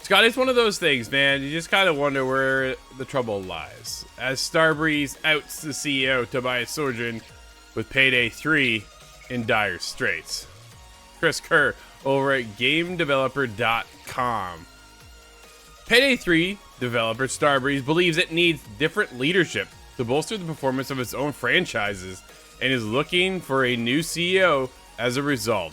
Scott, it's one of those things, man. You just kind of wonder where the trouble lies. As Starbreeze outs the CEO, Tobias Sojourn, with Payday 3 in dire straits. Chris Kerr over at GameDeveloper.com. Payday 3 developer Starbreeze believes it needs different leadership to bolster the performance of its own franchises and is looking for a new CEO as a result.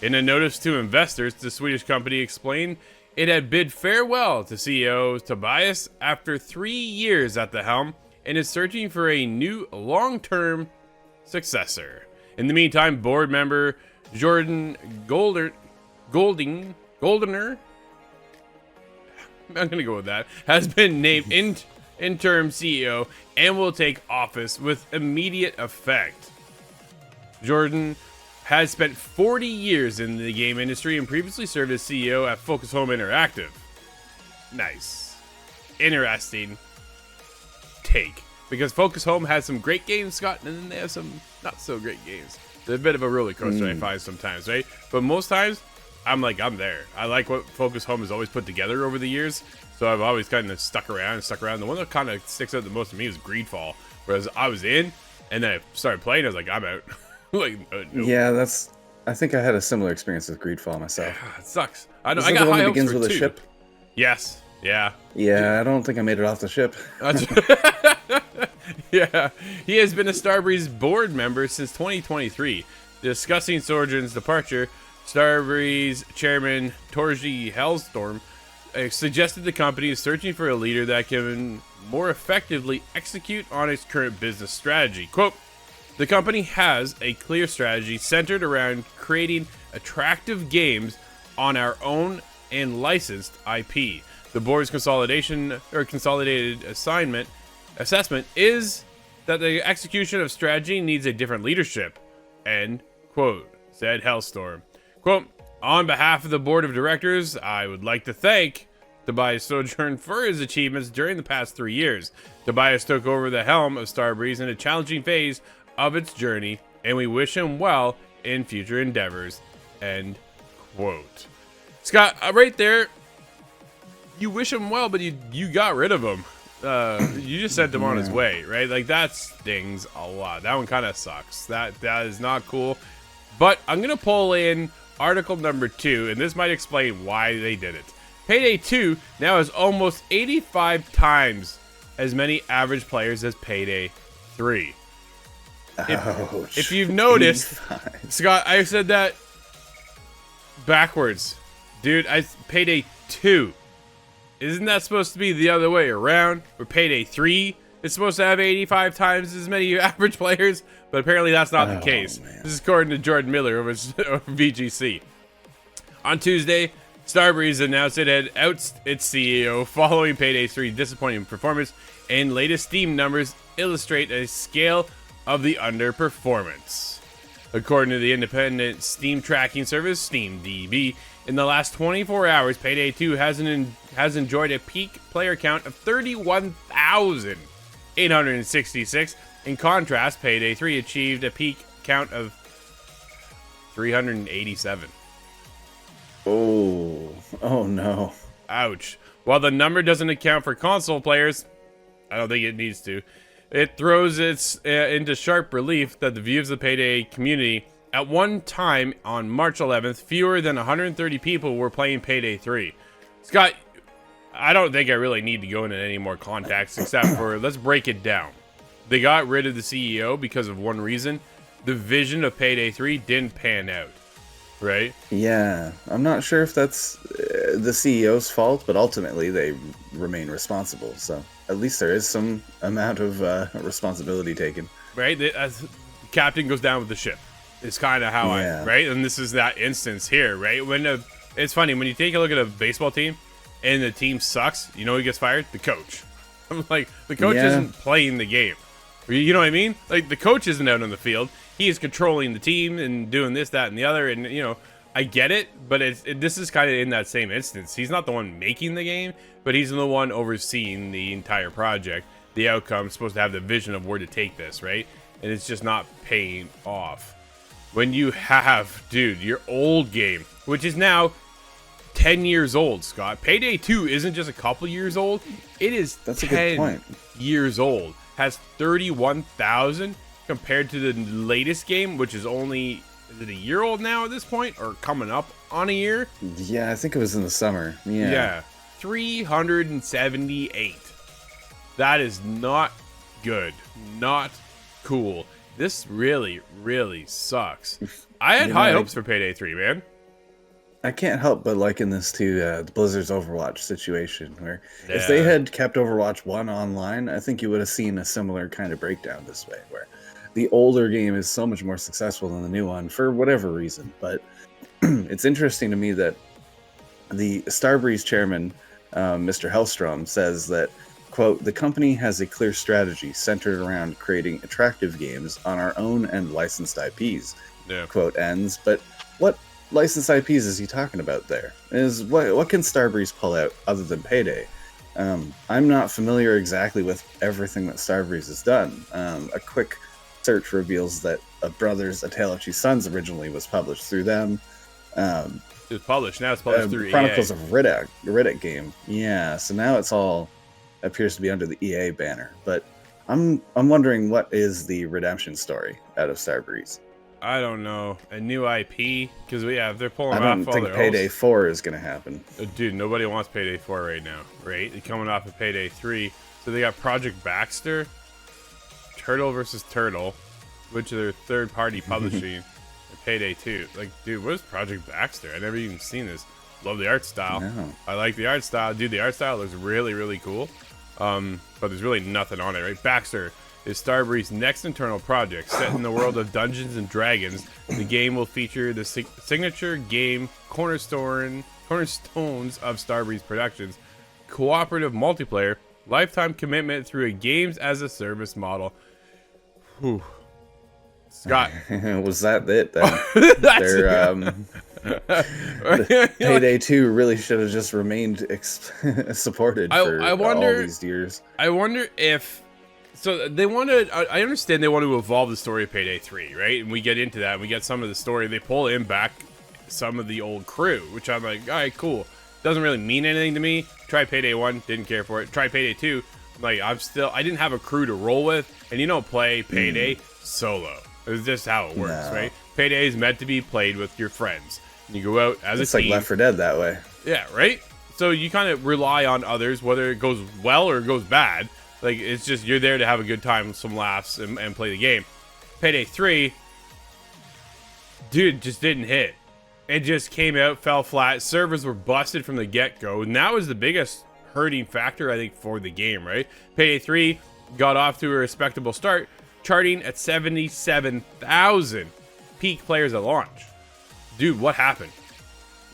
In a notice to investors, the Swedish company explained it had bid farewell to CEO Tobias after 3 years at the helm and is searching for a new long-term successor. In the meantime, board member Jordan Goldener, I'm going to go with that, has been named interim CEO and will take office with immediate effect. Jordan has spent 40 years in the game industry and previously served as CEO at Focus Home Interactive. Nice. Interesting take. Because Focus Home has some great games, Scott, and then they have some not so great games. They're a bit of a roller coaster, I find sometimes, right? But most times, I'm there. I like what Focus Home has always put together over the years, so I've always kind of stuck around. The one that kind of sticks out the most to me is Greedfall, whereas I was in, and then I started playing, I was like, I'm out. Nope. Yeah, I think I had a similar experience with Greedfall myself. It sucks. I know. Is I it got the one high that hopes begins for with 2. a ship? Yes. Yeah. Yeah, I don't think I made it off the ship. Yeah. He has been a Starbreeze board member since 2023. Discussing Sojourn's departure, Starbreeze chairman Torji Hellstorm suggested the company is searching for a leader that can more effectively execute on its current business strategy. Quote, the company has a clear strategy centered around creating attractive games on our own and licensed IP. The board's consolidated assessment is that the execution of strategy needs a different leadership. End quote, said Hellstorm. Quote, on behalf of the board of directors, I would like to thank Tobias Sojourn for his achievements during the past 3 years. Tobias took over the helm of Starbreeze in a challenging phase of its journey, and we wish him well in future endeavors. End quote. Scott, right there, you wish him well, but you got rid of him. You just sent him on his way, right? Like, that stings a lot. That one kind of sucks. That is not cool. But I'm going to pull in article number 2, and this might explain why they did it. Payday 2 now has almost 85 times as many average players as Payday 3. If you've noticed, 85. Scott, I said that backwards. Dude, Payday 2. Isn't that supposed to be the other way around? Where Payday 3 is supposed to have 85 times as many average players? But apparently that's not the case. Man. This is according to Jordan Miller over VGC. On Tuesday, Starbreeze announced it had outed its CEO following Payday 3's disappointing performance, and latest Steam numbers illustrate a scale of the underperformance. According to the independent Steam tracking service, SteamDB, in the last 24 hours, Payday 2 has enjoyed a peak player count of 31,866. In contrast, Payday 3 achieved a peak count of 387. Oh no. Ouch. While the number doesn't account for console players, I don't think it needs to. It throws into sharp relief that the views of the Payday community at one time on March 11th, fewer than 130 people were playing Payday 3. Scott, I don't think I really need to go into any more context except for let's break it down. They got rid of the CEO because of one reason. The vision of Payday 3 didn't pan out. Right? Yeah, I'm not sure if that's the CEO's fault, but ultimately they remain responsible. So at least there is some amount of responsibility taken. Right? As the captain goes down with the ship. It's kind of how right? And this is that instance here, right? It's funny, when you take a look at a baseball team and the team sucks, you know who gets fired? The coach. I'm like, the coach isn't playing the game. You know what I mean? Like, the coach isn't out on the field. He is controlling the team and doing this, that, and the other. And, you know, I get it, but this is kind of in that same instance. He's not the one making the game, but he's the one overseeing the entire project. The outcome is supposed to have the vision of where to take this, right? And it's just not paying off. When you have, dude, your old game, which is now 10 years old, Scott. Payday 2 isn't just a couple years old. It is That's a 10 good point. years old. Has 31,000 compared to the latest game, which is only, is it a year old now at this point? Or coming up on a year? Yeah, I think it was in the summer. Yeah. 378. That is not good. Not cool. This really, really sucks. I had high hopes for Payday 3, man. I can't help but liken this to the Blizzard's Overwatch situation, where if they had kept Overwatch 1 online, I think you would have seen a similar kind of breakdown this way, where the older game is so much more successful than the new one for whatever reason. But it's interesting to me that the Starbreeze chairman, Mr. Hellstrom, says that, quote, the company has a clear strategy centered around creating attractive games on our own and licensed IPs. Yeah. Quote ends. But what licensed IPs is he talking about there? What can Starbreeze pull out other than Payday? I'm not familiar exactly with everything that Starbreeze has done. A quick search reveals that A Brothers, A Tale of Two Sons originally was published through them. It was published. Now it's published through Chronicles EA. of Riddick game. Yeah, so now it's all appears to be under the EA banner. But I'm wondering, what is the redemption story out of Starbreeze? I don't know. A new IP? Because if they're pulling I don't off all think their Payday 4 is going to happen. Dude, nobody wants Payday 4 right now, right? They're coming off of Payday 3. So they got Project Baxter, Turtle versus Turtle, which are their third-party publishing, and Payday 2. Like, dude, what is Project Baxter? I never even seen this. Love the art style. No. I like the art style. Dude, the art style looks really, really cool. But there's really nothing on it, right? Baxter is Starbreeze's next internal project. Set in the world of Dungeons and Dragons, the game will feature the signature game cornerstones of Starbreeze Productions, cooperative multiplayer, lifetime commitment through a games as a service model. Whew. Scott. Was that it then? That's Payday 2 really should have just remained supported for all these years. I wonder if... So they want to... I understand they want to evolve the story of Payday 3, right? And we get into that. And we get some of the story. They pull in back some of the old crew, which I'm like, all right, cool. Doesn't really mean anything to me. Tried Payday 1, didn't care for it. Tried Payday 2. Like, I didn't have a crew to roll with. And you don't play Payday solo. It's just how it works, right? Payday is meant to be played with your friends. You go out as a team. It's like Left 4 Dead that way. Yeah, right? So you kind of rely on others, whether it goes well or it goes bad. Like, it's just, you're there to have a good time, some laughs, and play the game. Payday 3, dude, just didn't hit. It just came out, fell flat. Servers were busted from the get-go. And that was the biggest hurting factor, I think, for the game, right? Payday 3 got off to a respectable start, charting at 77,000 peak players at launch. Dude, what happened?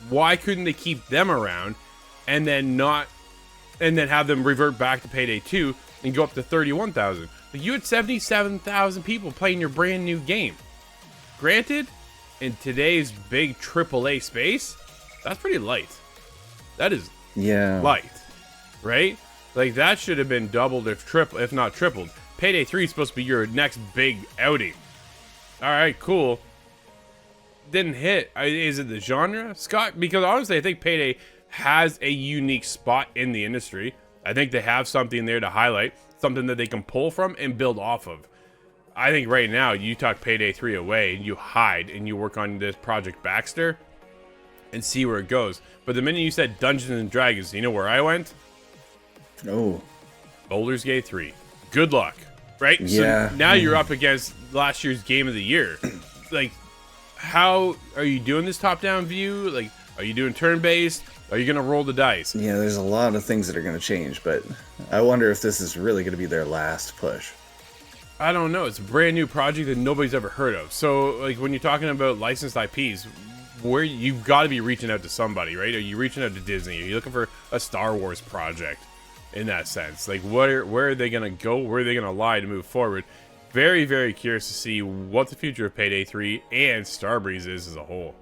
Why couldn't they keep them around and then have them revert back to Payday 2 and go up to 31,000? Like, you had 77,000 people playing your brand new game. Granted, in today's big AAA space, that's pretty light. That is light, right? Like, that should have been doubled if not tripled. Payday 3 is supposed to be your next big outing. All right, cool. Didn't hit. Is it the genre, Scott? Because honestly, I think Payday has a unique spot in the industry. I think they have something there to highlight, something that they can pull from and build off of. I think right now, you tuck Payday 3 away, and you hide, and you work on this Project Baxter, and see where it goes. But the minute you said Dungeons and Dragons, you know where I went? Oh. Baldur's Gate 3. Good luck, right? Yeah. So now you're up against last year's Game of the Year. Like, how are you doing this top-down view? Like, are you doing turn-based? Are you going to roll the dice? Yeah, there's a lot of things that are going to change, but I wonder if this is really going to be their last push. I don't know. It's a brand new project that nobody's ever heard of. So, like, when you're talking about licensed IPs, where you've got to be reaching out to somebody, right? Are you reaching out to Disney? Are you looking for a Star Wars project in that sense? Like, where are they going to go? Where are they going to lie to move forward? Very, very curious to see what the future of Payday 3 and Starbreeze is as a whole.